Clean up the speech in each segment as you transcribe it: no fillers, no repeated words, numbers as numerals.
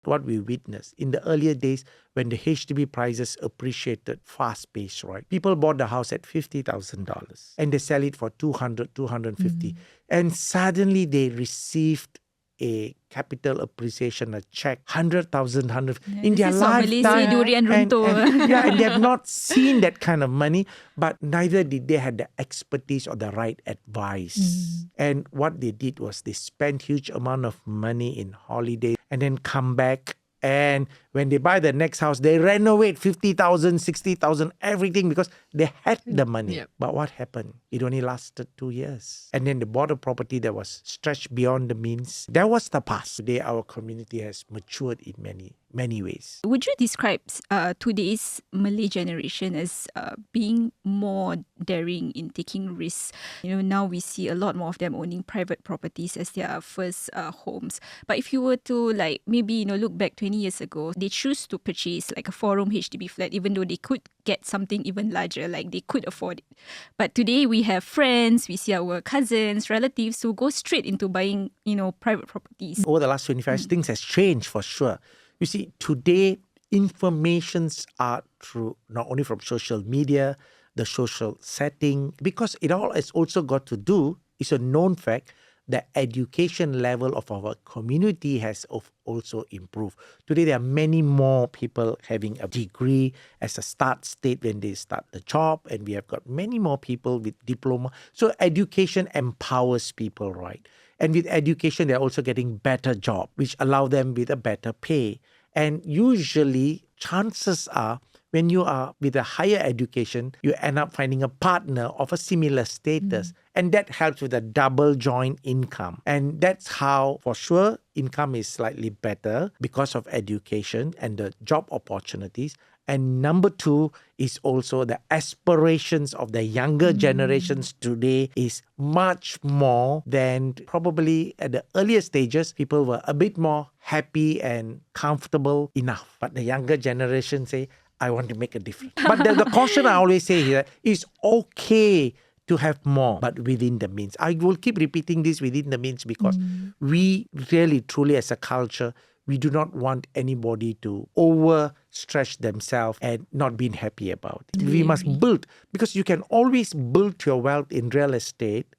what we witnessed in the earlier days when the HDB prices appreciated fast-paced, right? People bought the house at $50,000 and they sell it for 200, 250. And suddenly they received a capital appreciation, a check, 100,000, in their lifetime. Durian, runtuh. And they have not seen that kind of money, but neither did they have the expertise or the right advice. And what they did was they spent huge amount of money in holidays and then come back. And when they buy the next house, they renovate 50,000, 60,000, everything because they had the money. Yep. But what happened? It only lasted 2 years. And then they bought a property that was stretched beyond the means. That was the past. Today, our community has matured in many ways. Would you describe today's Malay generation as being more daring in taking risks? Now we see a lot more of them owning private properties as their first homes. But if you were to maybe look back 20 years ago, they choose to purchase like a 4-room HDB flat, even though they could get something even larger, like they could afford it. But today we have friends, we see our cousins, relatives who go straight into buying, private properties. Over the last 25 years, things has changed for sure. You see, today, informations are through not only from social media, the social setting, because it all has also got to do, it's a known fact, the education level of our community has also improved. Today, there are many more people having a degree as a start state when they start the job, and we have got many more people with diploma. So education empowers people, right? And with education, they're also getting better job, which allow them with a better pay. And usually, chances are, when you are with a higher education, you end up finding a partner of a similar status. And that helps with a double joint income. And that's how, for sure, income is slightly better because of education and the job opportunities. And number two is also the aspirations of the younger generations today is much more than probably at the earlier stages. People were a bit more happy and comfortable enough. But the younger generation say, I want to make a difference. But the caution I always say here is okay to have more, but within the means. I will keep repeating this, within the means, because we really, truly as a culture, we do not want anybody to overstretch themselves and not being happy about it. We must build, because you can always build your wealth in real estate,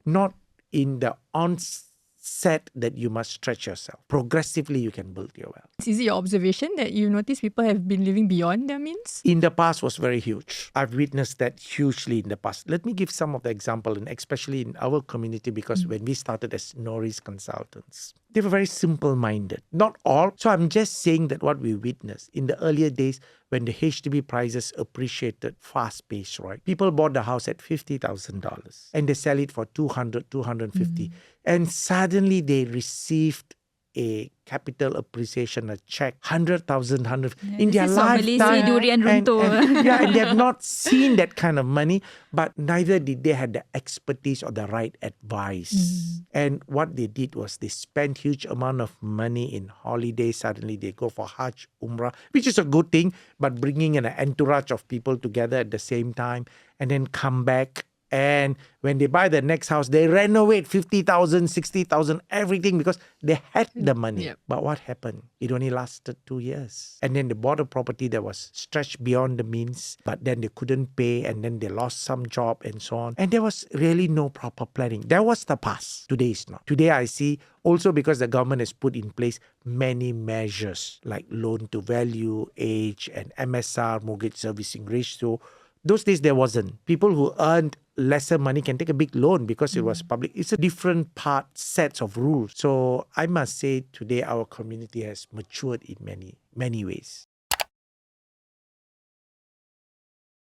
not in the onset that you must stretch yourself. Progressively, you can build your wealth. Is it your observation that you notice people have been living beyond their means? In the past was very huge. I've witnessed that hugely in the past. Let me give some of the example, and especially in our community, because when we started as no-risk consultants, they were very simple-minded. Not all. So I'm just saying that what we witnessed in the earlier days when the HDB prices appreciated fast-paced, right? People bought the house at $50,000 and they sell it for 200, 250. And suddenly they received a capital appreciation, a check, 100,000, in their lifetime. Durian, runtuh. And they have not seen that kind of money, but neither did they have the expertise or the right advice. And what they did was they spent huge amount of money in holidays. Suddenly they go for Hajj, Umrah, which is a good thing, but bringing in an entourage of people together at the same time and then come back. And when they buy the next house, they renovate 50,000, 60,000, everything because they had the money. Yep. But what happened? It only lasted 2 years. And then they bought a property that was stretched beyond the means, but then they couldn't pay, and then they lost some job and so on. And there was really no proper planning. That was the past. Today is not. Today I see also because the government has put in place many measures like loan to value, age, and MSR, mortgage servicing ratio. Those days there wasn't. People who earned lesser money can take a big loan because it was public. It's a different sets of rules. So I must say today our community has matured in many ways.